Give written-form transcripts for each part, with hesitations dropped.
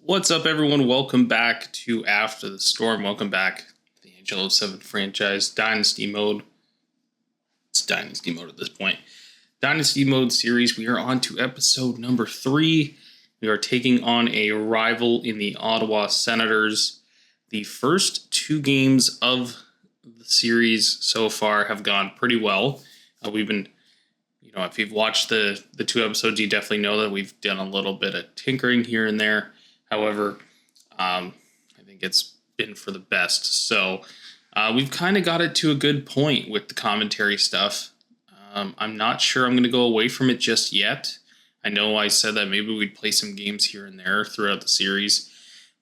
What's up, everyone? Welcome back to After the Storm. Welcome back to the NHL 07 franchise Dynasty Mode. It's Dynasty Mode at this point. Dynasty Mode series. We are on to episode number 3. We are taking on a rival in the Ottawa Senators. The first 2 games of the series so far have gone pretty well. We've been, if you've watched the 2 episodes, you definitely know that we've done a little bit of tinkering here and there. However, I think it's been for the best. So we've kind of got it to a good point with the commentary stuff. I'm not sure I'm going to go away from it just yet. I know I said that maybe we'd play some games here and there throughout the series,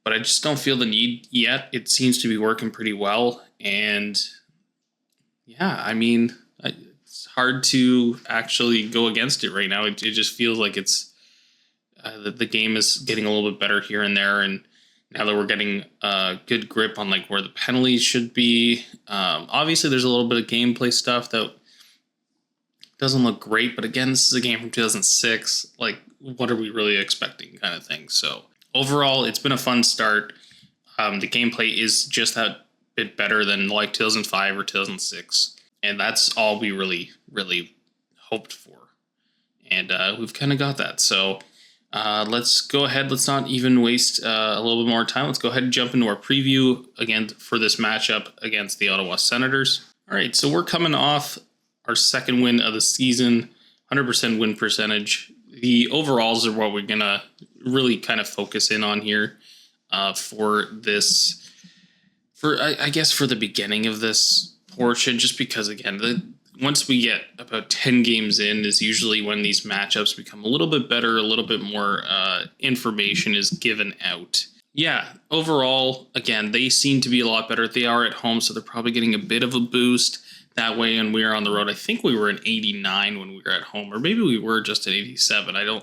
but I just don't feel the need yet. It seems to be working pretty well. And yeah, it's hard to actually go against it right now. It just feels like it's the game is getting a little bit better here and there, and now that we're getting a good grip on where the penalties should be. Obviously, there's a little bit of gameplay stuff that doesn't look great, but again, this is a game from 2006. What are we really expecting, kind of thing. So overall, it's been a fun start. The gameplay is just that bit better than 2005 or 2006, and that's all we really hoped for, and we've kind of got that. So let's go ahead. Let's not even waste a little bit more time. Let's go ahead and jump into our preview again for this matchup against the Ottawa Senators. All right, so we're coming off our second win of the season, 100% win percentage. The overalls are what we're going to really kind of focus in on here for this, for the beginning of this portion, just because, again, once we get about 10 games in is usually when these matchups become a little bit better, a little bit more information is given out. Yeah, overall, again, they seem to be a lot better. They are at home, so they're probably getting a bit of a boost that way. And we are on the road. I think we were in 89 when we were at home, or maybe we were just at 87. I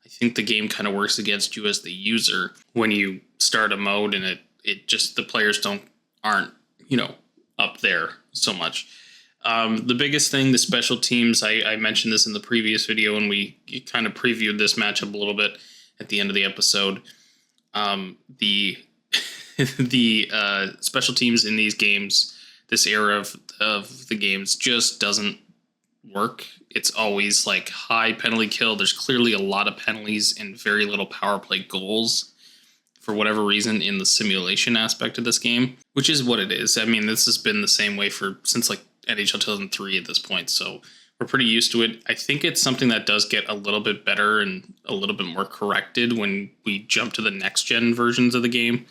think the game kind of works against you as the user when you start a mode, and it just, the players aren't up there so much. The biggest thing, the special teams, I mentioned this in the previous video when we kind of previewed this matchup a little bit at the end of the episode. The special teams in these games, this era of the games, just doesn't work. It's always high penalty kill. There's clearly a lot of penalties and very little power play goals for whatever reason in the simulation aspect of this game, which is what it is. I mean, this has been the same way since NHL 2003 at this point, so we're pretty used to it. I think it's something that does get a little bit better and a little bit more corrected when we jump to the next gen versions of the game.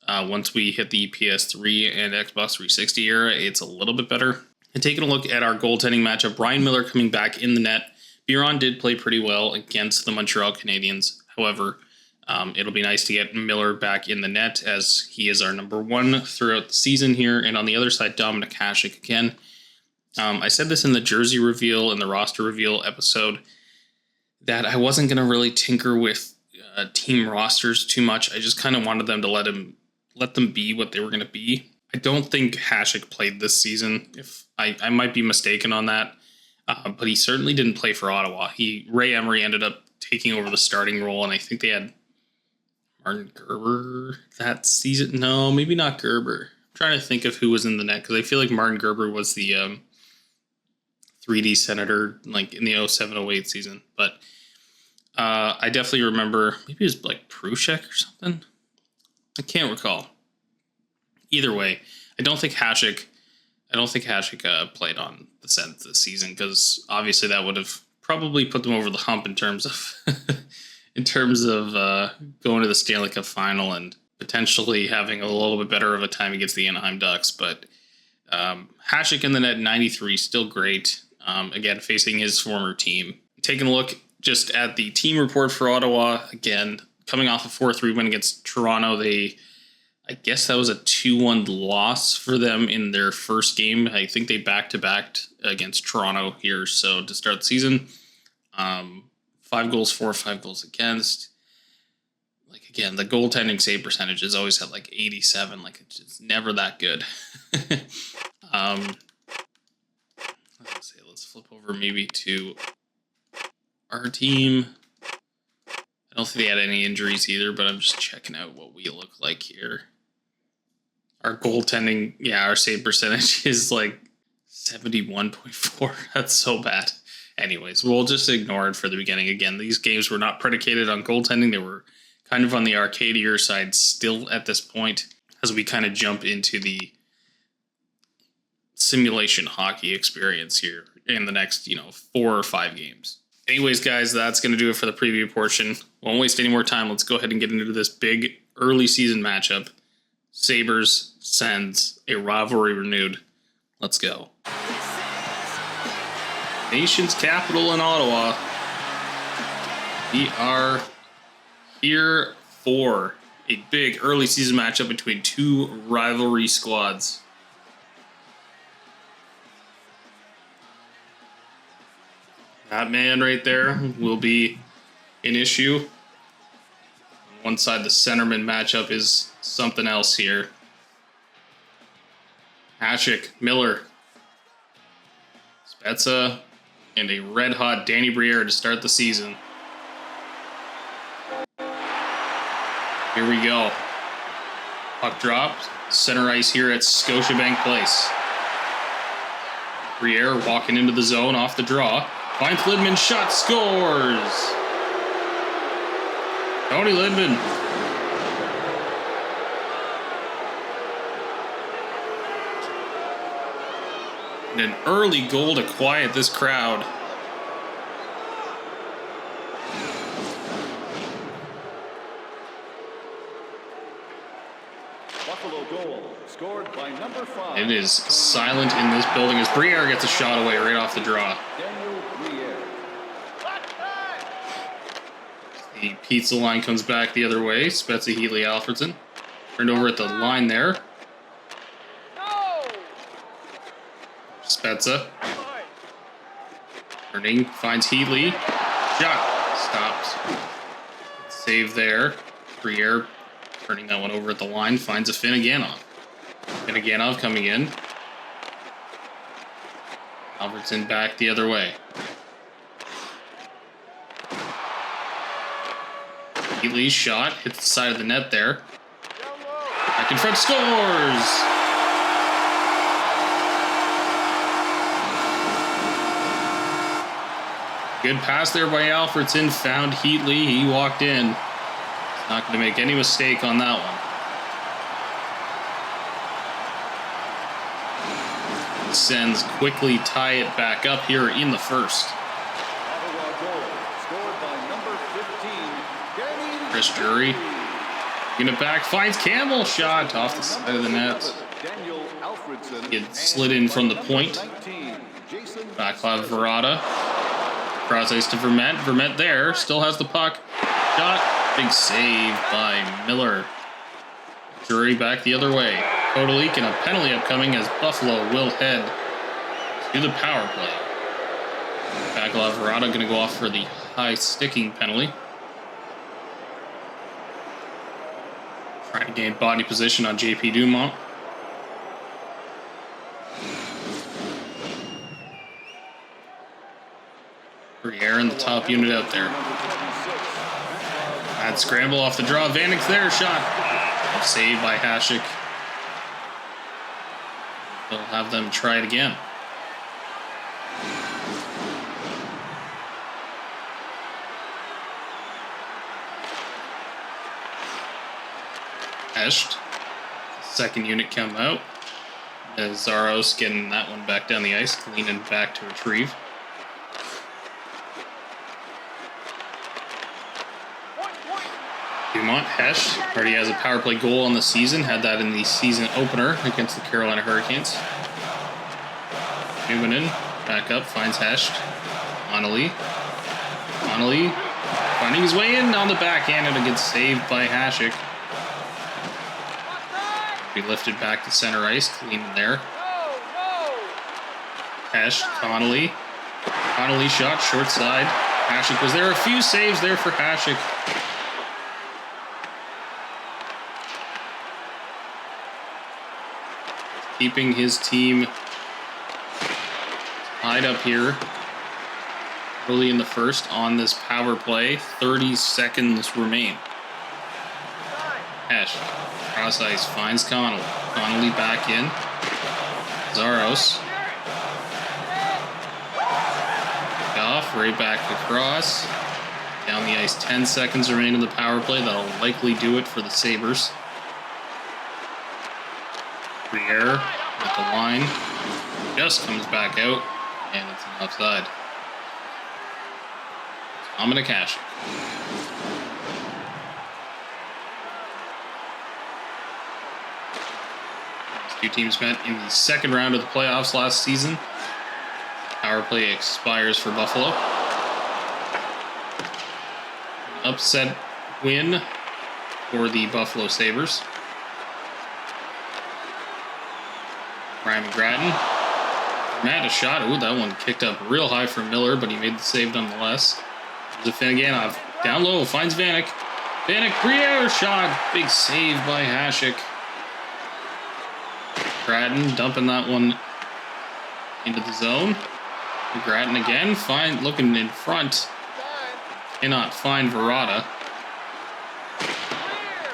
Once we hit the PS3 and Xbox 360 era, it's a little bit better. And taking a look at our goaltending matchup, Brian Miller coming back in the net. Biron did play pretty well against the Montreal Canadiens. However, it'll be nice to get Miller back in the net, as he is our number 1 throughout the season here. And on the other side, Dominik Hasek again. I said this in the jersey reveal and the roster reveal episode that I wasn't going to really tinker with team rosters too much. I just kind of wanted them to let them be what they were going to be. I don't think Hasek played this season. If I might be mistaken on that, but he certainly didn't play for Ottawa. Ray Emery ended up taking over the starting role, and I think they had Martin Gerber that season. No, maybe not Gerber. I'm trying to think of who was in the net, because I feel like Martin Gerber was the 3D Senator in the 07-08 season. But I definitely remember, maybe it was Prusek or something. I can't recall. Either way, I don't think Hasek played on the Sens this season, because obviously that would have probably put them over the hump in terms of going to the Stanley Cup final and potentially having a little bit better of a time against the Anaheim Ducks. But Hasek in the net, 93, still great. Again, facing his former team. Taking a look just at the team report for Ottawa, again, coming off a 4-3 win against Toronto. I guess that was a 2-1 loss for them in their first game. I think they back-to-backed against Toronto here. So to start the season, 5 goals for, 5 goals against. Again, the goaltending save percentage is always at 87. It's just never that good. Let's flip over maybe to our team. I don't think they had any injuries either, but I'm just checking out what we look like here. Our goaltending, yeah, our save percentage is like 71.4. That's so bad. Anyways, we'll just ignore it for the beginning. Again, these games were not predicated on goaltending. They were kind of on the arcadier side still at this point, as we kind of jump into the simulation hockey experience here in the next, 4 or 5 games. Anyways, guys, that's going to do it for the preview portion. Won't waste any more time. Let's go ahead and get into this big early season matchup. Sabres, Sens, a rivalry renewed. Let's go. Nation's capital in Ottawa. We are here for a big early season matchup between two rivalry squads. That man right there will be an issue. On one side, the centerman matchup is something else here. Hasek, Miller, Spezza, and a red-hot Danny Briere to start the season. Here we go. Puck dropped. Center ice here at Scotiabank Place. Briere walking into the zone off the draw. Finds Lidman, shot, scores! Tony Lidman. And an early goal to quiet this crowd. Buffalo goal scored by number 5. It is silent in this building as Briere gets a shot away right off the draw. The pizza line comes back the other way. Spezza, Heatley, Alfredson. Turned over at the line there. Spezza. Turning, finds Heatley. Shot. Stops. Save there. Briere turning that one over at the line. Finds a Finneganov. Finneganov coming in. Alfredson back the other way. Heatley's shot hits the side of the net there. Back in front, scores! Good pass there by Alfredson. Found Heatley. He walked in. He's not going to make any mistake on that one. Sens quickly tie it back up here in the first. Chris Drury getting it back, finds Campbell, shot off the side of the net. It slid in from the point. Backlav Verada. Cross ice to Vermette. Vermette there, still has the puck. Shot, big save by Miller. Drury back the other way. Kodalik and a penalty upcoming as Buffalo will head to the power play. Backlav Verada going to go off for the high sticking penalty. Trying to gain body position on JP Dumont. Briere in the top unit out there. Bad scramble off the draw. Vanek's there, shot. Saved by Hasek. They'll have them try it again. Eshed. Second unit come out. As Zaros getting that one back down the ice, leaning back to retrieve. Dumont, Hesh, already has a power play goal on the season. Had that in the season opener against the Carolina Hurricanes. Newmanen, back up, finds Hesh. Connolly finding his way in on the backhand and a good save by Hasek. Be lifted back to center ice, clean in there. Hesh, Connolly shot, short side. Hasek was there. A few saves there for Hasek. Keeping his team tied up here. Early in the first on this power play. 30 seconds remain. Hesh. Cross ice. Finds Connolly. Connolly back in. Zaros. Off. Right back across. Down the ice. 10 seconds remain in the power play. That'll likely do it for the Sabres. Briere at the line. Just comes back out. And it's an offside. I'm going to cash it. These two teams met in the second round of the playoffs last season. Power play expires for Buffalo. An upset win for the Buffalo Sabres. Ryan McGrattan. Matt a shot. Ooh, that one kicked up real high for Miller, but he made the save nonetheless. There's a Finneganov. Down low, finds Vanek. Vanek, Briere shot. Big save by Hasek. McGrattan dumping that one into the zone. McGrattan again, looking in front. Cannot find Verrata.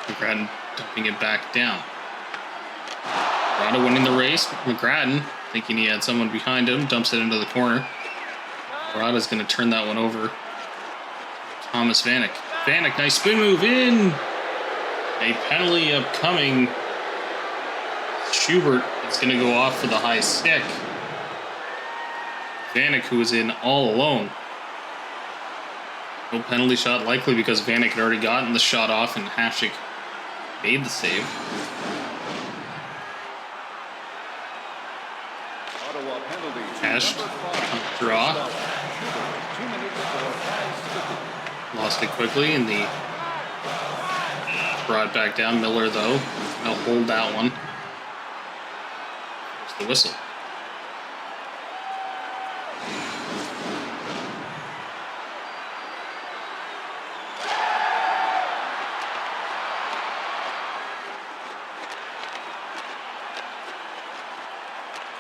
McGrattan dumping it back down. Verrata winning the race. McGrattan, thinking he had someone behind him, dumps it into the corner. Verrata's going to turn that one over. Thomas Vanek. Vanek, nice spin move in. A penalty upcoming. Schubert is going to go off for the high stick. Vanek, who was in all alone. No penalty shot likely because Vanek had already gotten the shot off and Hasek made the save. Hash, draw. Lost it quickly and the brought back down. Miller though, now hold that one. There's the whistle.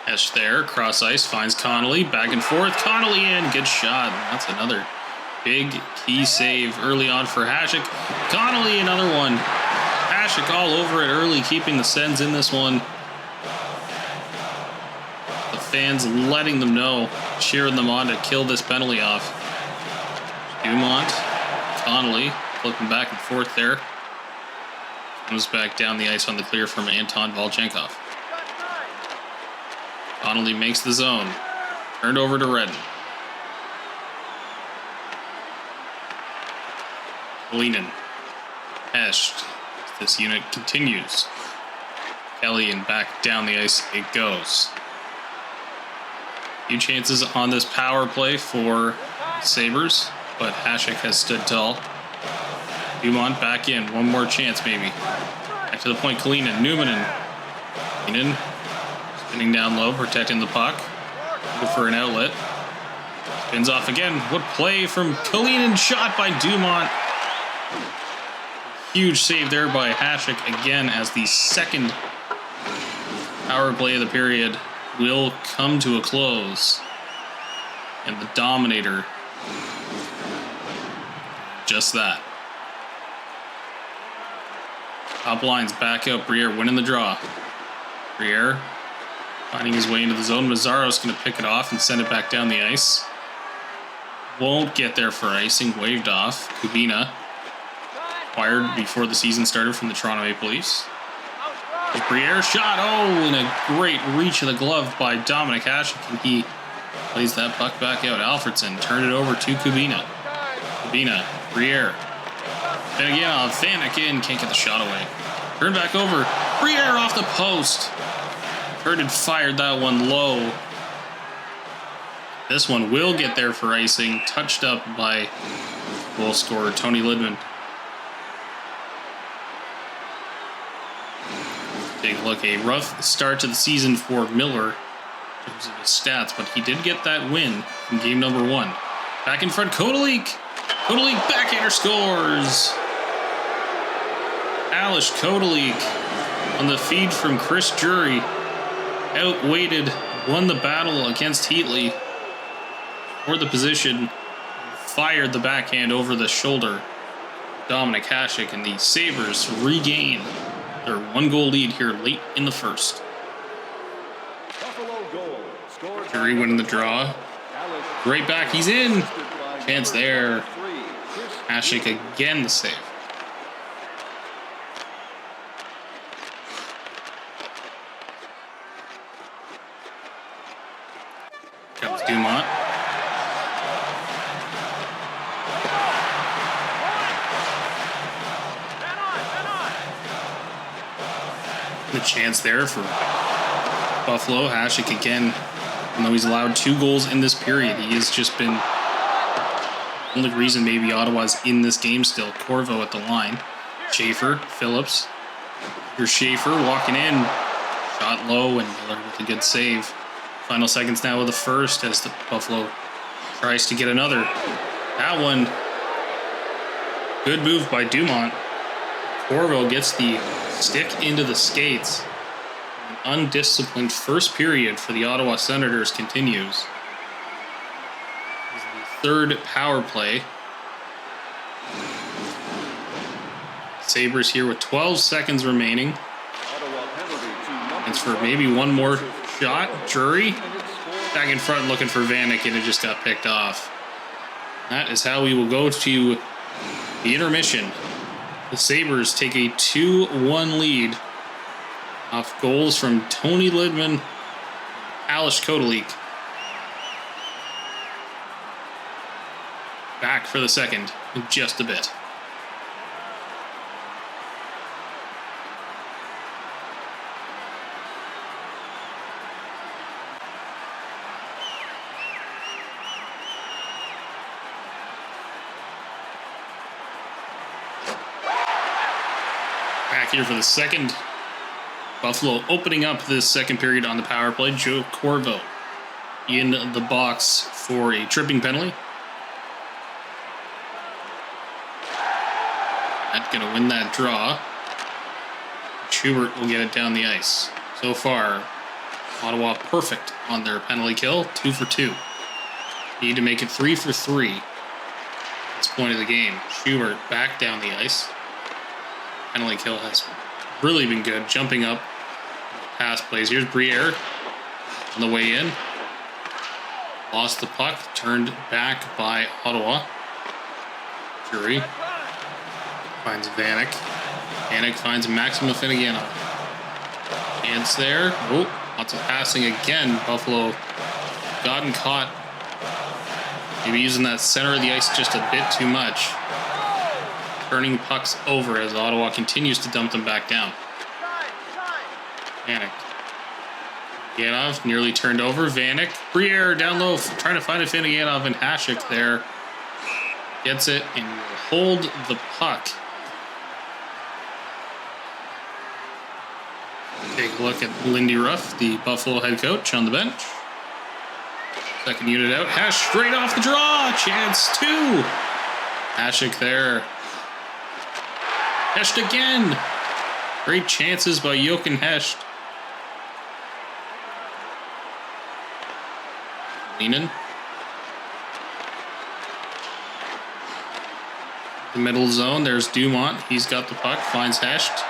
Esch there, cross ice, finds Connolly, back and forth, Connolly in, good shot. That's another big key save early on for Hasek. Connolly, another one. Hasek all over it early, keeping the Sens in this one. The fans letting them know, cheering them on to kill this penalty off. Dumont, Connolly, flipping back and forth there. Comes back down the ice on the clear from Anton Volchenkov. Connolly makes the zone. Turned over to Redden. Kalinin. Eshed. This unit continues. Kelly and back down the ice it goes. Few chances on this power play for Sabres, but Hasek has stood tall. Dumont back in. One more chance maybe. Back to the point, Kalinin. Numanen. Kalinin. Spinning down low, protecting the puck. Go for an outlet. Spins off again. What play from Kalinin, shot by Dumont. Huge save there by Hasek again as the second power play of the period will come to a close. And the Dominator, just that. Top line's back out. Briere winning the draw. Briere finding his way into the zone. Mazzaro's going to pick it off and send it back down the ice. Won't get there for icing. Waved off. Kubina. Acquired before the season started from the Toronto Maple Leafs. Briere shot. Oh, and a great reach of the glove by Dominic Hasek. And he plays that puck back out. Alfredson turned it over to Kubina. Kubina. Briere. Then again, Vanek in. Can't get the shot away. Turned back over. Briere off the post. Herden fired that one low. This one will get there for icing. Touched up by goal scorer Tony Lidman. Take a look. A rough start to the season for Miller in terms of his stats, but he did get that win in game number 1. Back in front, Kodalik. Kodalik backhander scores. Alish Kodalik on the feed from Chris Drury. Outweighted, won the battle against Heatley for the position. fired the backhand over the shoulder. Dominik Hasek, and the Sabres regain their 1-goal lead here late in the first. Buffalo goal. Scored Drury winning the draw. Right back, he's in. Chance there. Hasek again the save. Comes Dumont. The chance there for Buffalo. Hasek again, even though he's allowed 2 goals in this period, he has just been the only reason maybe Ottawa's in this game still. Corvo at the line. Schaefer, Phillips. Here's Schaefer walking in. Shot low, and Miller with a good save. Final seconds now of the first as the Buffalo tries to get another. That one, good move by Dumont. Corvo gets the stick into the skates. An undisciplined first period for the Ottawa Senators continues. This is the 3rd power play. Sabres here with 12 seconds remaining. It's for maybe one more shot. Drury back in front looking for Vanek, and it just got picked off. That is how we will go to the intermission. The Sabres take a 2-1 lead off goals from Tony Lidman and Ales Kotelik. Back for the second in just a bit. Back here for the second. Buffalo opening up this second period on the power play. Joe Corvo in the box for a tripping penalty. That's going to win that draw. Schubert will get it down the ice. So far, Ottawa perfect on their penalty kill. 2 for 2. Need to make it 3 for 3 at this point of the game. Schubert back down the ice. Penalty kill has really been good. Jumping up pass plays. Here's Briere on the way in. Lost the puck. Turned back by Ottawa. Drury finds Vanek. Vanek finds Maxim Afinogenov. Chance there. Oh, lots of passing again. Buffalo gotten caught. Maybe using that center of the ice just a bit too much. Turning pucks over as Ottawa continues to dump them back down. Vanek. Yanov nearly turned over. Vanek. Briere down low, trying to find Afinogenov, and Hasek there. Gets it and will hold the puck. Take a look at Lindy Ruff, the Buffalo head coach, on the bench. Second unit out. Hash straight off the draw. Chance 2. Hasek there. Hesht again. Great chances by Jochen Hesht. Leanin. The middle zone. There's Dumont. He's got the puck. Finds Hesht.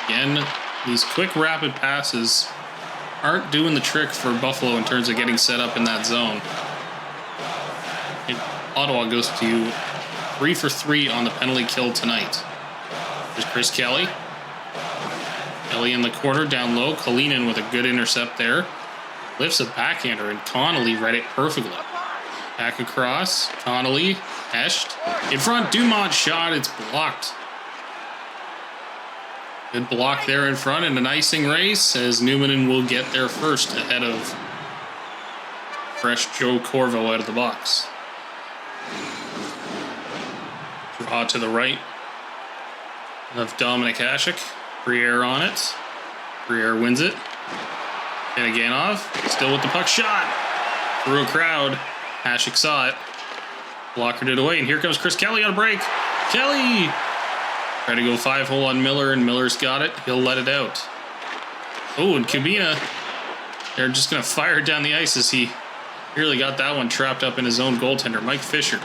Again, these quick, rapid passes aren't doing the trick for Buffalo in terms of getting set up in that zone. And Ottawa goes to 3 for 3 on the penalty kill tonight. There's Chris Kelly. Kelly in the corner, down low. Kalinin with a good intercept there. Lifts a backhander, and Connolly read it perfectly. Back across. Connolly. Hesht. In front. Dumont shot. It's blocked. Good block there in front, and an icing race as Newmanen will get there first ahead of fresh Joe Corvo out of the box. Draw to the right of Dominik Hasek. Briere on it. Briere wins it. Afinogenov still with the puck shot. Through a crowd. Hasek saw it. Blockered it away, and here comes Chris Kelly on a break. Kelly! Try to go 5-hole on Miller, and Miller's got it. He'll let it out. Oh, and Kubina, they're just going to fire it down the ice as he really got that one trapped up in his own goaltender. Mike Fisher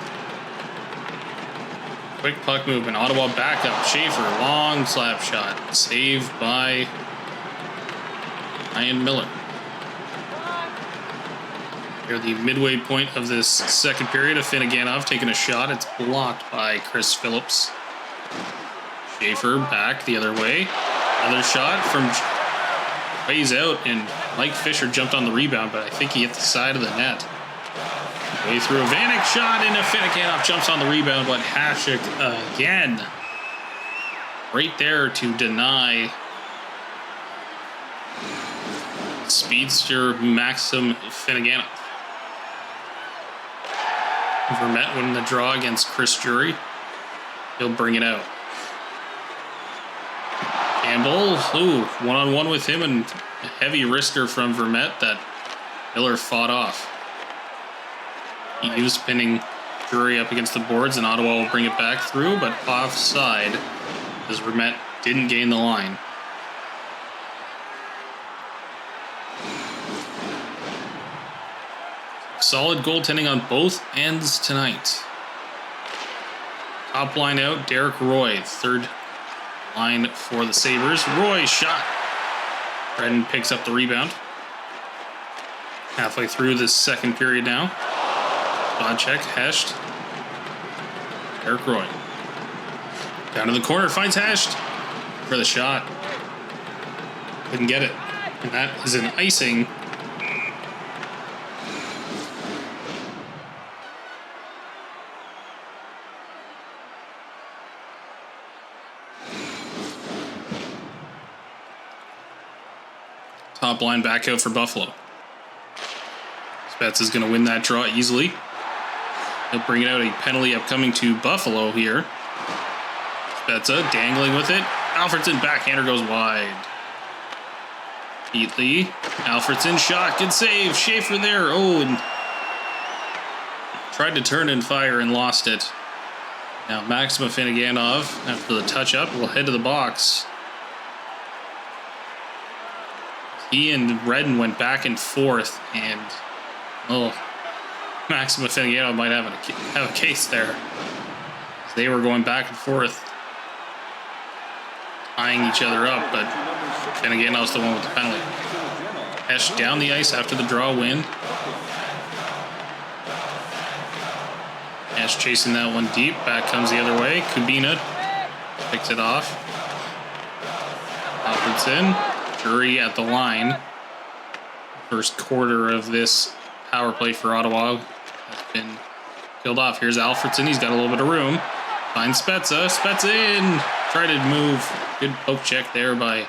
Quick puck movement. Ottawa backup. Schaefer, long slap shot. Saved by Ryan Miller. Here, the midway point of this second period of Finneganov taking a shot. It's blocked by Chris Phillips. Schaefer back the other way. Another shot from ways out, and Mike Fisher jumped on the rebound, but I think he hit the side of the net. Way through a Vanek shot, and Finneganov jumps on the rebound, but Hasek again. Right there to deny speedster Maxim Finneganov. Vermette winning the draw against Chris Drury. He'll bring it out. Campbell, one-on-one with him, and a heavy wrister from Vermette that Miller fought off. He was pinning Drury up against the boards, and Ottawa will bring it back through, but offside as Vermette didn't gain the line. Solid goaltending on both ends tonight. Top line out, Derek Roy, third line for the Sabres. Roy shot. Redden picks up the rebound. Halfway through this second period now. Spot check, Hesht. Derek Roy. Down to the corner, finds Hesht for the shot. Couldn't get it. And that is an icing. Top line back out for Buffalo. Spets is going to win that draw easily. He'll bring it out, a penalty upcoming to Buffalo here. Spezza dangling with it. Alfredson backhander goes wide. Heatley. Alfredson shot. Good save. Schaefer there. Oh, and tried to turn and fire and lost it. Now Maxim Finneganov, after the touch-up, will head to the box. He and Redden went back and forth, and Maxim Finneganov might have a case there. They were going back and forth, tying each other up, but Finneganov's the one with the penalty. Esch down the ice after the draw win. Esch chasing that one deep. Back comes the other way. Kubina picks it off. Alfredson. Drury at the line. First quarter of this power play for Ottawa has been killed off. Here's Alfredson. He's got a little bit of room. Finds Spezza. Spezza in. Try to move. Good poke check there by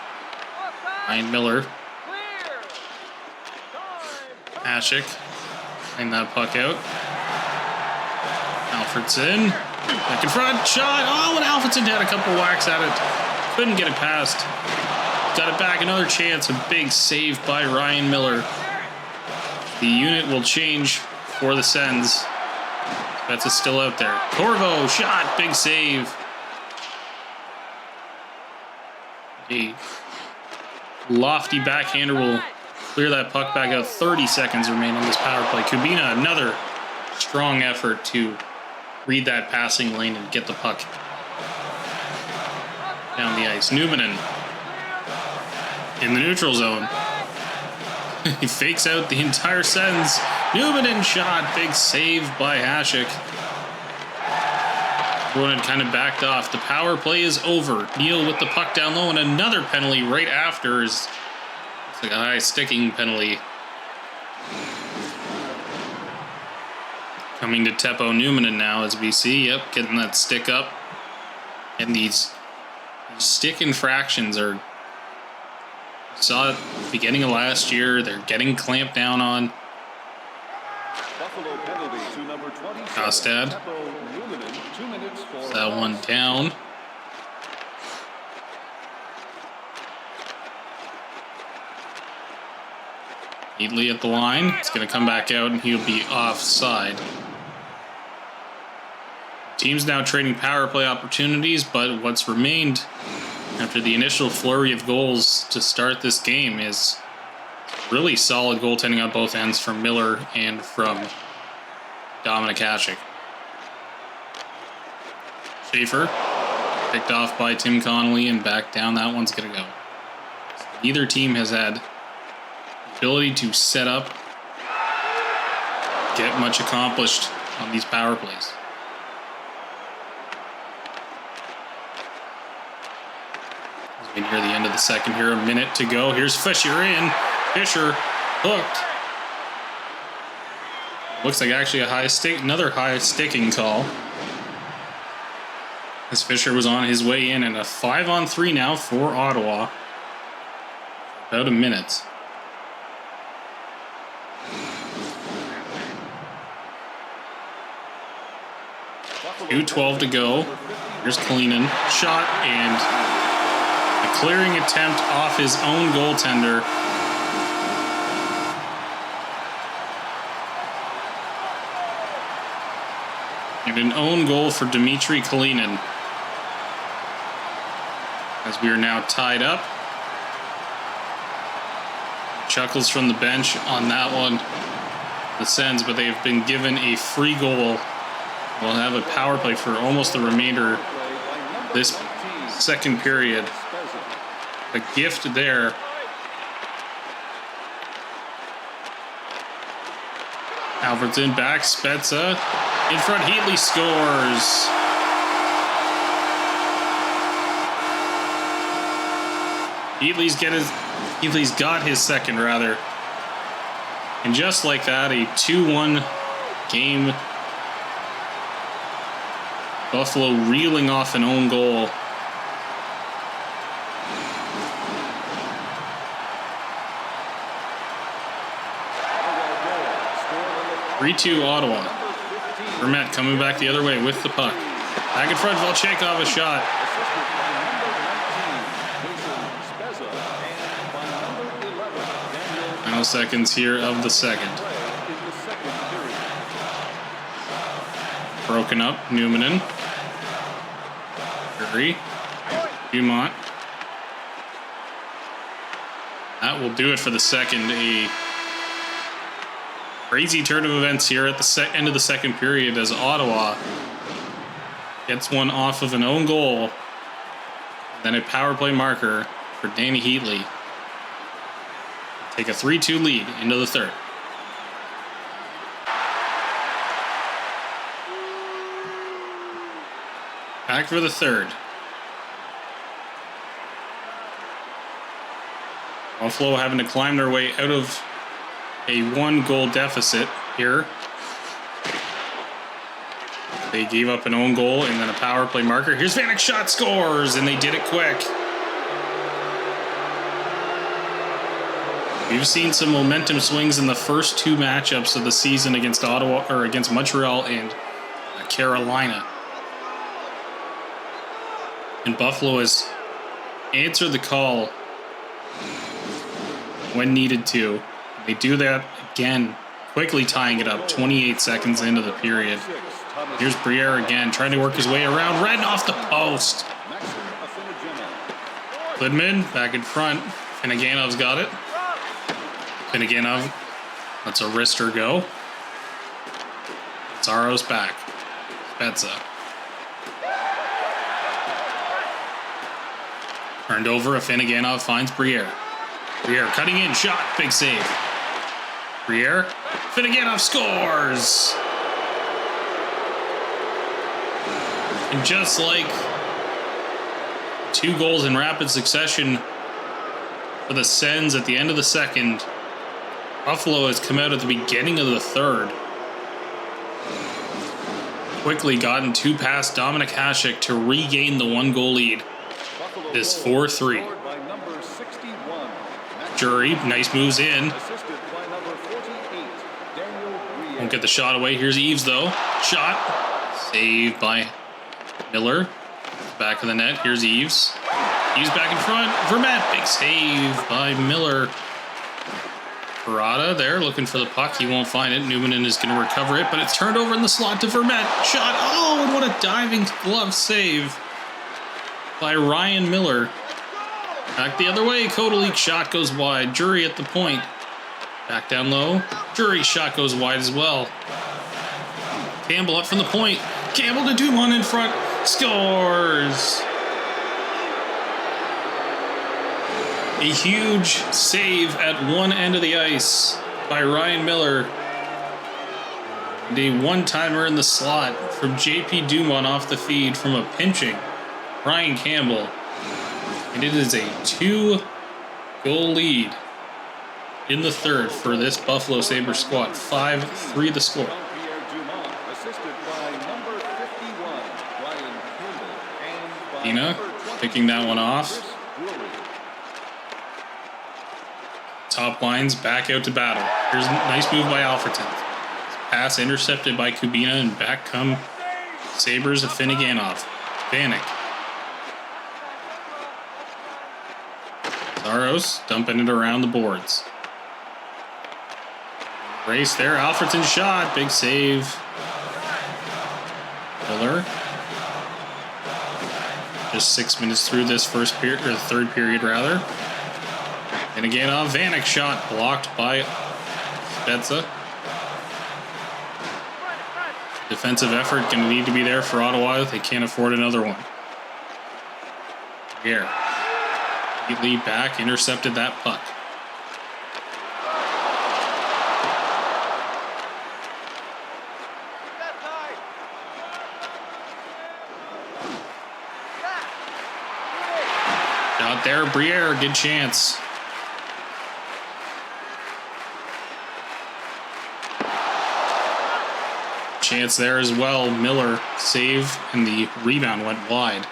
Ryan Miller. Hasek. Playing that puck out. Alfredson. Back in front. Shot. Oh, and Alfredson had a couple whacks at it. Couldn't get it past. Got it back, another chance, a big save by Ryan Miller. The unit will change for the Sens. That's still out there. Corvo, shot, big save. A lofty backhander will clear that puck back out. 30 seconds remain on this power play. Kubina, another strong effort to read that passing lane and get the puck down the ice. Numanen in the neutral zone. He fakes out the entire Sens. Numanen shot. Big save by Hasek. Everyone had kind of backed off. The power play is over. Neal with the puck down low, and another penalty right after is it's like a high sticking penalty. Coming to Teppo Numanen now as we see. Yep, getting that stick up. And these stick infractions are... Saw it at the beginning of last year. They're getting clamped down on. Buffalo penalty to number 27. Kostad. That one down. Heatley at the line. It's going to come back out, and he'll be offside. Team's now trading power play opportunities, but what's remained after the initial flurry of goals to start this game is really solid goaltending on both ends from Miller and from Dominic Hasek. Schaefer, picked off by Tim Connolly, and back down that one's going to go. Neither team has had the ability to set up, get much accomplished on these power plays. As we near the end of the second here, a minute to go. Here's Fisher in. Fisher hooked. Looks like actually another high sticking call. As Fisher was on his way in, and a 5-on-3 now for Ottawa. About a minute. .2:12 to go. Here's Kalinin. Shot and a clearing attempt off his own goaltender. And an own goal for Dmitry Kalinin. As we are now tied up. Chuckles from the bench on that one. The Sens, but they've been given a free goal. We'll have a power play for almost the remainder of this second period. A gift there. Alfredson back, Spezza. In front, Heatley scores. Heatley's got his second, rather. And just like that, a 2-1 game. Buffalo reeling off an own goal. (3-2) Ottawa. Vermette coming back the other way with the puck. Back in front, Volchenkov a shot. Final seconds here of the second. Broken up, Numanen. Curry. Dumont. That will do it for the second. A crazy turn of events here at the end of the second period as Ottawa gets one off of an own goal. Then a power play marker for Danny Heatley. Take a 3-2 lead into the third. Back for the third. Buffalo having to climb their way out of a 1-goal deficit here. They gave up an own goal and then a power play marker. Here's Vanek, shot, scores, and they did it quick. We've seen some momentum swings in the first two matchups of the season against Ottawa, or against Montreal and Carolina. And Buffalo has answered the call when needed to. They do that again, quickly tying it up 28 seconds into the period. Here's Briere again, trying to work his way around. Redden off the post. Klidman back in front. Finneganov's got it. Finneganov lets a wrister go. Zaros back. Spezza. Turned over, Finneganov finds Briere. Briere cutting in, shot, big save. Briere, Finneganov scores! And just like 2 goals in rapid succession for the Sens at the end of the second, Buffalo has come out at the beginning of the third. Quickly gotten 2 past Dominic Hasek to regain the 1-goal lead. It is 4-3. Jury, nice moves in. Won't get the shot away. Here's Eves, though. Shot. Saved by Miller. Back of the net. Here's Eves. Eves back in front. Vermette. Big save by Miller. Parada there looking for the puck. He won't find it. Numanen is going to recover it, but it's turned over in the slot to Vermette. Shot. Oh, and what a diving glove save by Ryan Miller. Back the other way. Kodalik shot goes wide. Jury at the point. Back down low. Jury shot goes wide as well. Campbell up from the point. Campbell to Dumont in front. Scores! A huge save at one end of the ice by Ryan Miller. And a one-timer in the slot from JP Dumont off the feed from a pinching Ryan Campbell. And it is a 2-goal lead in the third for this Buffalo Sabres squad. 5-3 the score. Dina picking that one off. Top lines back out to battle. Here's a nice move by Alfredson. Pass intercepted by Kubina, and back come Sabres of Finneganov. Vanek. Zaros dumping it around the boards. Race there. Alfredson shot. Big save. Miller. Just 6 minutes through this first period, or third period rather. And again, Vanek shot blocked by Spezza. Defensive effort going to need to be there for Ottawa. They can't afford another one. Here. Lead back, intercepted that puck. Shot there, Briere, good chance. Chance there as well. Miller save, and the rebound went wide.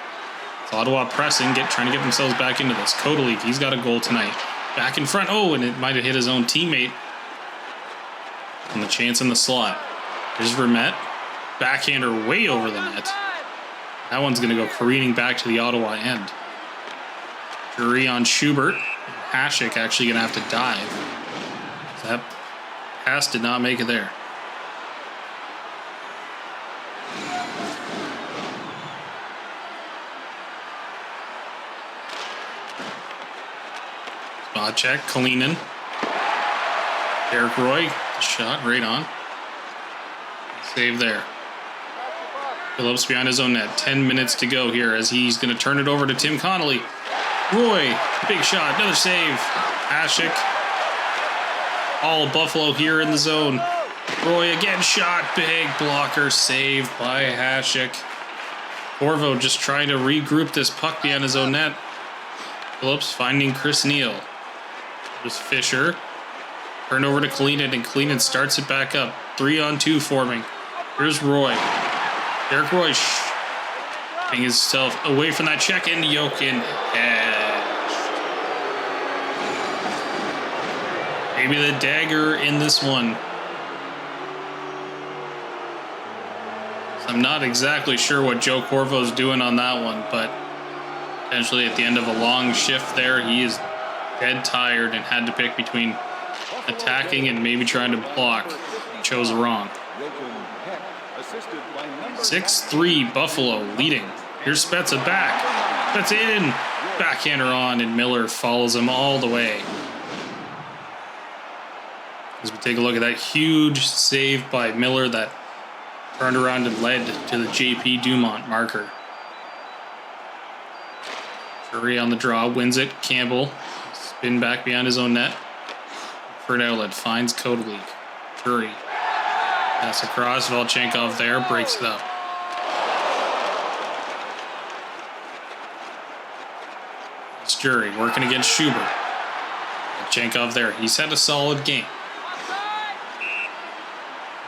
So Ottawa pressing, trying to get themselves back into this. Kotelik, he's got a goal tonight. Back in front. Oh, and it might have hit his own teammate. And the chance in the slot. Here's Vermette. Backhander way over the net. That one's going to go careening back to the Ottawa end. Jury on Schubert. Hasek actually going to have to dive. So that pass did not make it there. Spot check, Kalinin. Derek Roy, shot right on. Save there. Phillips behind his own net. 10 minutes to go here as he's going to turn it over to Tim Connolly. Roy, big shot, another save. Hasek. All of Buffalo here in the zone. Roy again shot, big blocker, saved by Hasek. Corvo just trying to regroup this puck behind his own net. Phillips finding Chris Neal. There's Fisher. Turned over to Kalinin, and Kalinin starts it back up. 3-on-2 forming. Here's Roy. Derek Roy getting himself away from that check, and Jokin maybe the dagger in this one. I'm not exactly sure what Joe Corvo's doing on that one, but potentially at the end of a long shift there, he is dead tired and had to pick between attacking and maybe trying to block. Chose wrong. 6-3 Buffalo leading. Here's Spezza back. That's in. Backhander on, and Miller follows him all the way. As we take a look at that huge save by Miller that turned around and led to the JP Dumont marker. Curry on the draw, wins it. Campbell, spin back behind his own net. For an outlet, finds Kotelik. Curry. Pass across, Volchenkov there, breaks it up. It's Jury working against Schubert. Volchenkov there, he's had a solid game.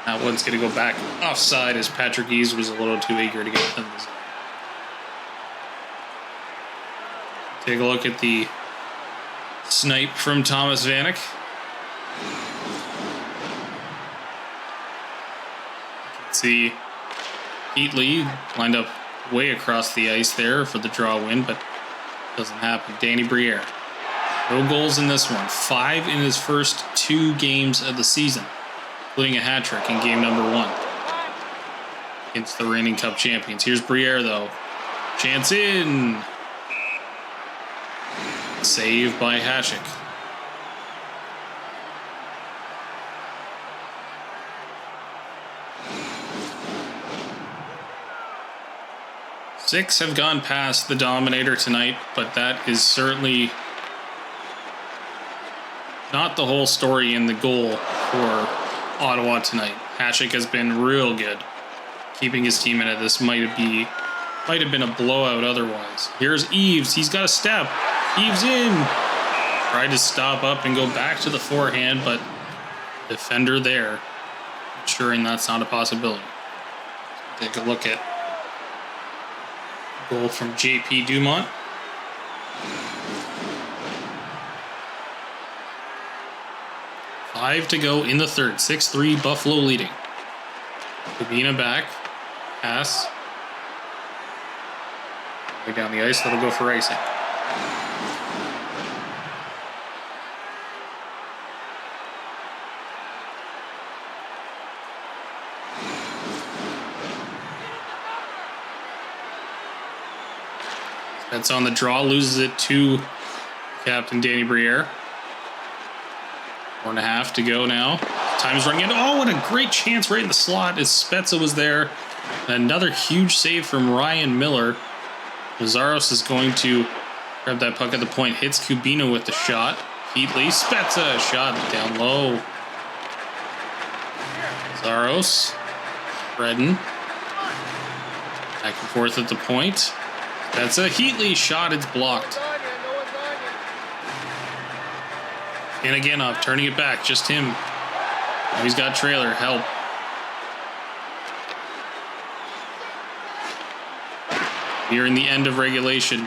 That one's going to go back offside as Patrick Ease was a little too eager to get within the zone. Take a look at the snipe from Thomas Vanek. You can see Heatley lined up way across the ice there for the draw win, but doesn't happen. Danny Briere. No goals in this one. 5 in his first 2 games of the season, including a hat trick in game number 1 against the reigning Cup champions. Here's Briere, though. Chance in. Save by Hasek. 6 have gone past the Dominator tonight, but that is certainly not the whole story in the goal for Ottawa tonight. Hasek has been real good, keeping his team in it. This might have been a blowout otherwise. Here's Eves. He's got a step. Eves in. Tried to stop up and go back to the forehand, but defender there, ensuring that's not a possibility. Take a look at goal from JP Dumont. Five to go in the third. 6-3 Buffalo leading. Kubina back. Pass. Way down the ice. That'll go for icing. That's on the draw. Loses it to Captain Danny Briere. 4.5 to go now. Time is running out. Oh, what a great chance right in the slot as Spezza was there. Another huge save from Ryan Miller. Lazaros is going to grab that puck at the point. Hits Kubina with the shot. Heatley. Spezza. Shot down low. Lazaros. Redden. Back and forth at the point. That's a Heatley shot. It's blocked. And again, off, turning it back. Just him. Now he's got trailer. Help. We're in the end of regulation.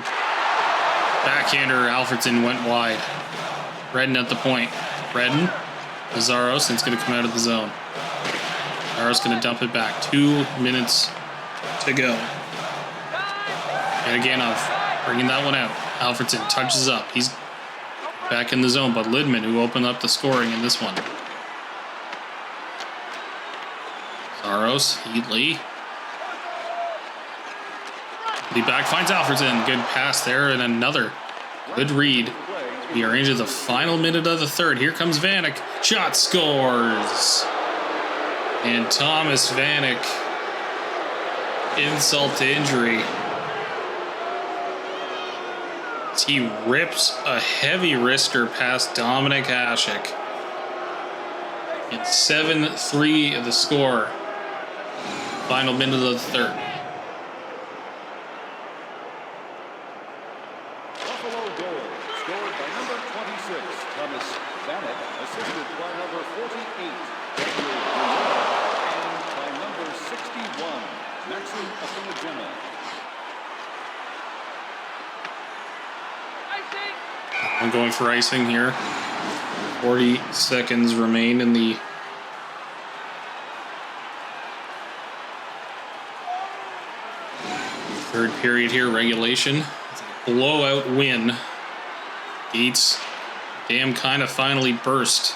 Backhander, Alfredson went wide. Redden at the point. Redden. Lazaros, and it's going to come out of the zone. Lazaros going to dump it back. 2 minutes to go. And again, off, bringing that one out. Alfredson touches up. He's back in the zone, but Lidman, who opened up the scoring in this one. Lazaros, Heatley. The back finds Alfredson. Good pass there, and another good read. We are into the final minute of the third. Here comes Vanek. Shot, scores. And Thomas Vanek, insult to injury. He rips a heavy wrister past Dominic Hasek. It's 7-3 of the score. Final minute of the third. Buffalo goal scored by number 26, Thomas Vanek, assisted by number 48, Daniel Briere, and by number 61, Maxim Afinagema. I'm going for icing here. 40 seconds remain in the third period here. Regulation. It's a blowout win. Gates, damn, kind of finally burst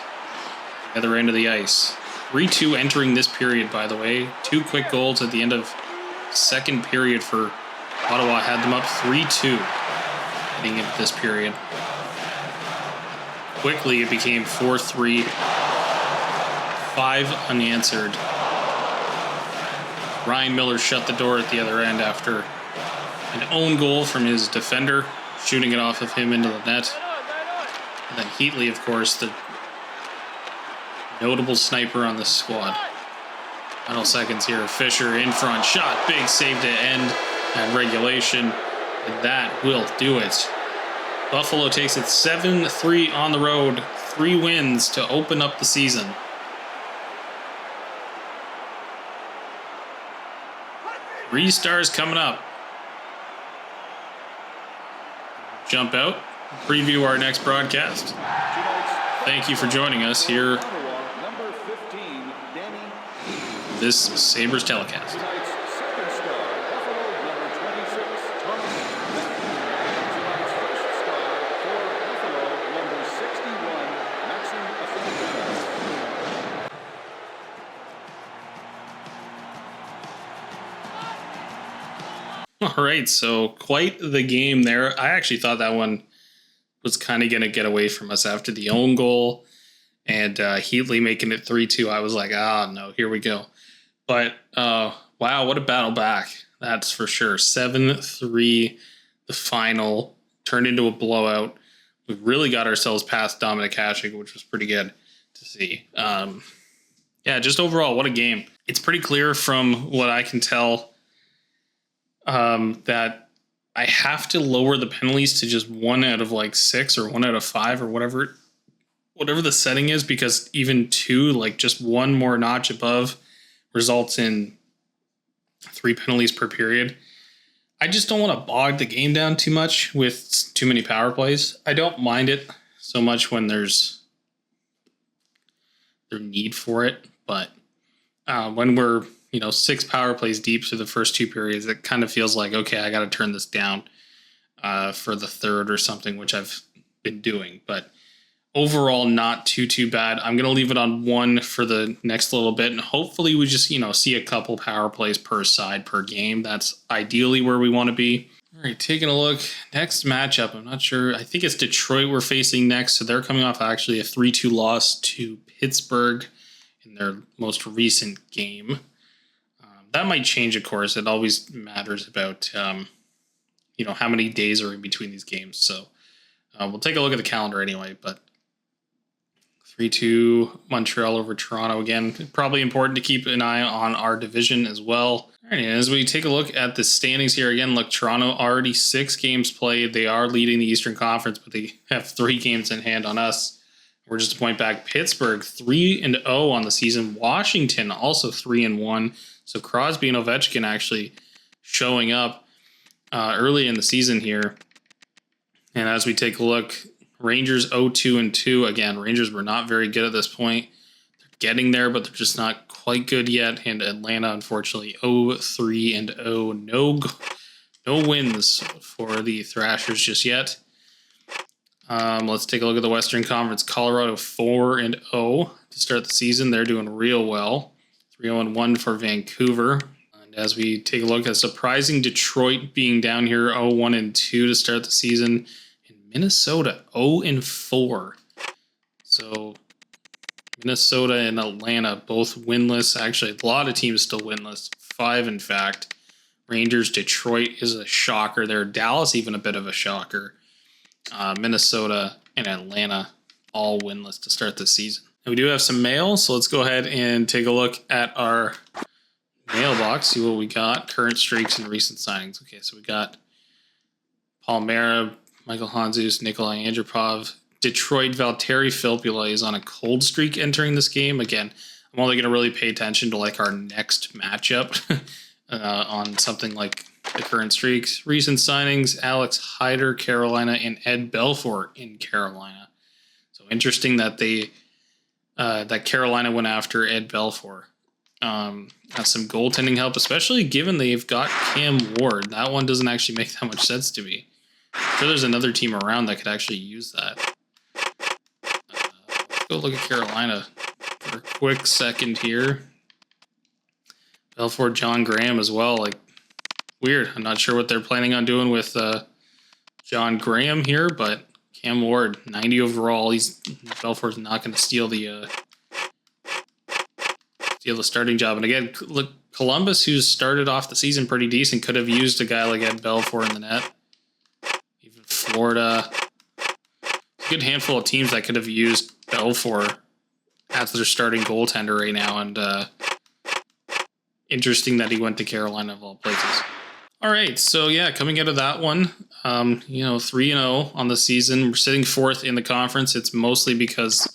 at the other end of the ice. 3-2 entering this period, by the way. 2 quick goals at the end of second period for Ottawa. Had them up 3-2 heading into this period. Quickly, it became 4-3. 5 unanswered. Ryan Miller shut the door at the other end after an own goal from his defender, shooting it off of him into the net. And then Heatley, of course, the notable sniper on this squad. Final seconds here. Fisher in front. Shot. Big save to end at regulation. And that will do it. Buffalo takes it 7-3 on the road. 3 wins to open up the season. Three stars coming up. Jump out. Preview our next broadcast. Thank you for joining us here. This Sabres telecast. All right, so quite the game there. I actually thought that one was kind of going to get away from us after the own goal and Heatley making it 3-2. I was like, no, here we go. But wow, what a battle back. That's for sure. 7-3, the final turned into a blowout. We really got ourselves past Dominik Hasek, which was pretty good to see. Yeah, just overall, what a game. It's pretty clear from what I can tell that I have to lower the penalties to just 1 out of like 6 or 1 out of 5 or whatever the setting is, because even 2, like just 1 more notch above, results in 3 penalties per period. I just don't want to bog the game down too much with too many power plays. I don't mind it so much when there's need for it, but when we're 6 power plays deep through the first 2 periods, it kind of feels like, okay, I got to turn this down for the third or something, which I've been doing. But overall, not too bad. I'm going to leave it on 1 for the next little bit, and hopefully we just see a couple power plays per side per game. That's ideally where we want to be. All right, taking a look. Next matchup, I'm not sure. I think it's Detroit we're facing next. So they're coming off actually a 3-2 loss to Pittsburgh in their most recent game. That might change, of course. It always matters about how many days are in between these games. So we'll take a look at the calendar anyway. But 3-2 Montreal over Toronto again. Probably important to keep an eye on our division as well. All right, as we take a look at the standings here again, look, Toronto already 6 games played. They are leading the Eastern Conference, but they have 3 games in hand on us. We're just a point back. Pittsburgh 3-0 on the season. Washington also 3-1. So Crosby and Ovechkin actually showing up early in the season here. And as we take a look, Rangers 0-2-2. Again, Rangers were not very good at this point. They're getting there, but they're just not quite good yet. And Atlanta, unfortunately, 0-3-0. No wins for the Thrashers just yet. Let's take a look at the Western Conference. Colorado 4-0 to start the season. They're doing real well. 3-1 for Vancouver. And as we take a look at surprising Detroit being down here 0-1-2 to start the season. Minnesota 0-4. So Minnesota and Atlanta both winless. Actually, a lot of teams still winless. 5, in fact. Rangers, Detroit is a shocker there. Dallas, even a bit of a shocker. Minnesota and Atlanta all winless to start the season. And we do have some mail, so let's go ahead and take a look at our mailbox, see what we got. Current streaks and recent signings. Okay, so we got Palmera, Michael Hanzus, Nikolai Andropov. Detroit, Valtteri Filppula is on a cold streak entering this game. Again, I'm only going to really pay attention to like our next matchup on something like the current streaks. Recent signings, Alex Hyder, Carolina, and Ed Belfour in Carolina. So interesting that that Carolina went after Ed Belfour. Has some goaltending help, especially given they've got Cam Ward. That one doesn't actually make that much sense to me. I'm sure there's another team around that could actually use that. Let's go look at Carolina for a quick second here. Belfour, John Graham as well. Like, weird. I'm not sure what they're planning on doing with John Graham here, but Cam Ward, 90 overall. Belfour's not going to steal the starting job. And again, look, Columbus, who's started off the season pretty decent, could have used a guy like Ed Belfour in the net. Even Florida, a good handful of teams that could have used Belfour as their starting goaltender right now. And interesting that he went to Carolina of all places. All right, so yeah, coming out of that one, 3-0 on the season. We're sitting 4th in the conference. It's mostly because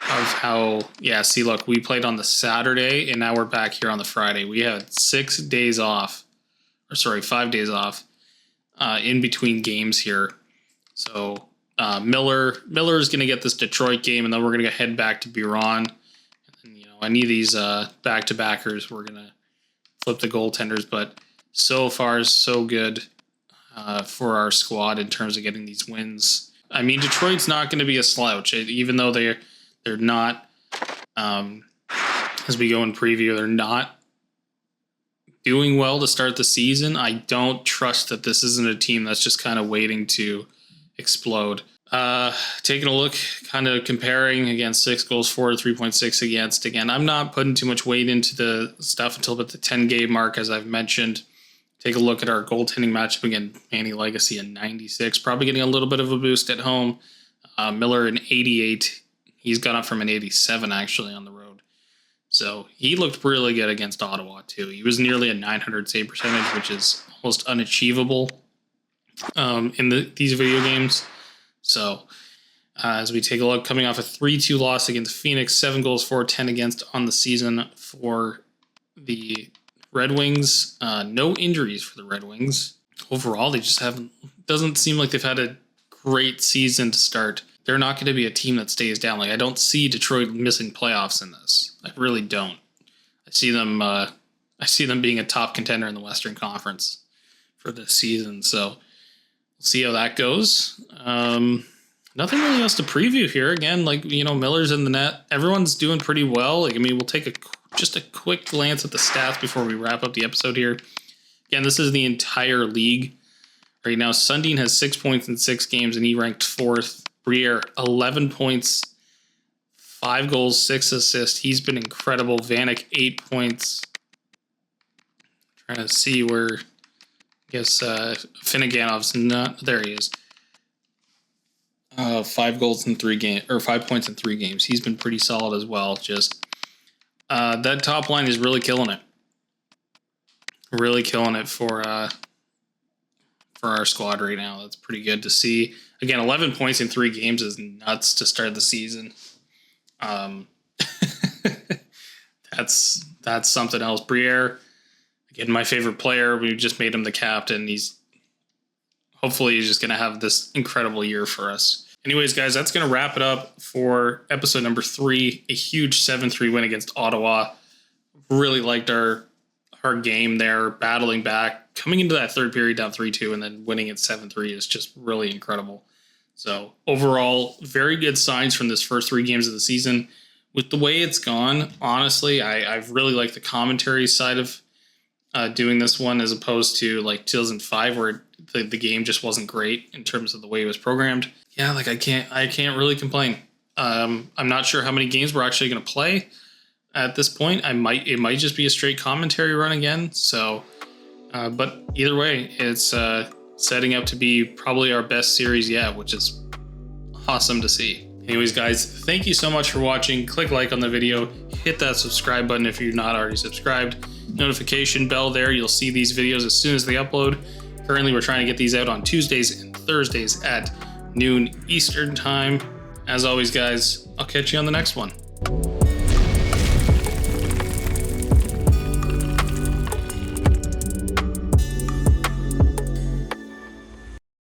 of how, see, look, we played on the Saturday, and now we're back here on the Friday. We had 5 days off in between games here. So Miller is going to get this Detroit game, and then we're going to head back to Buron. And, any of these back-to-backers, we're going to flip the goaltenders, but so far, so good for our squad in terms of getting these wins. I mean, Detroit's not going to be a slouch, even though they're not, as we go in preview, they're not doing well to start the season. I don't trust that this isn't a team that's just kind of waiting to explode. Taking a look, kind of comparing against 6 goals for, 3.6 against. Again, I'm not putting too much weight into the stuff until about the 10-game mark, as I've mentioned. Take a look at our goaltending matchup again. Manny Legacy in 96, probably getting a little bit of a boost at home. Miller in 88. He's gone up from an 87 actually on the road. So he looked really good against Ottawa too. He was nearly a 900 save percentage, which is almost unachievable in these video games. So as we take a look, coming off a 3-2 loss against Phoenix, 7 goals for, 10 against on the season for the Red Wings. No injuries for the Red Wings. Overall, they just doesn't seem like they've had a great season to start. They're not going to be a team that stays down. Like, I don't see Detroit missing playoffs in this. I really don't. I see them being a top contender in the Western Conference for this season. So we'll see how that goes. Nothing really else to preview here. Again, like, Miller's in the net. Everyone's doing pretty well. Like, we'll take just a quick glance at the stats before we wrap up the episode here. Again, this is the entire league. Right now, Sundin has 6 points in 6 games, and he ranked 4th. Briere, 11 points, 5 goals, 6 assists. He's been incredible. Vanek, 8 points. Trying to see where, I guess, Finneganov's not. There he is. 5 goals in 3 games, or 5 points in 3 games. He's been pretty solid as well. Just that top line is really killing it. Really killing it for our squad right now. That's pretty good to see. Again, 11 points in 3 games is nuts to start the season. That's something else. Briere, again, my favorite player. We just made him the captain. Hopefully he's just going to have this incredible year for us. Anyways, guys, that's going to wrap it up for episode number 3. A huge 7-3 win against Ottawa. Really liked our game there, battling back, coming into that third period down 3-2, and then winning at 7-3 is just really incredible. So overall, very good signs from this first 3 games of the season. With the way it's gone, honestly, I've really liked the commentary side of doing this one as opposed to like 2005, where the game just wasn't great in terms of the way it was programmed. Yeah, like I can't really complain. I'm not sure how many games we're actually going to play at this point. It might just be a straight commentary run again. So, but either way, it's setting up to be probably our best series yet, which is awesome to see. Anyways, guys, thank you so much for watching. Click like on the video, hit that subscribe button if you're not already subscribed. Notification bell there. You'll see these videos as soon as they upload. Currently, we're trying to get these out on Tuesdays and Thursdays at noon Eastern time. As always, guys, I'll catch you on the next one.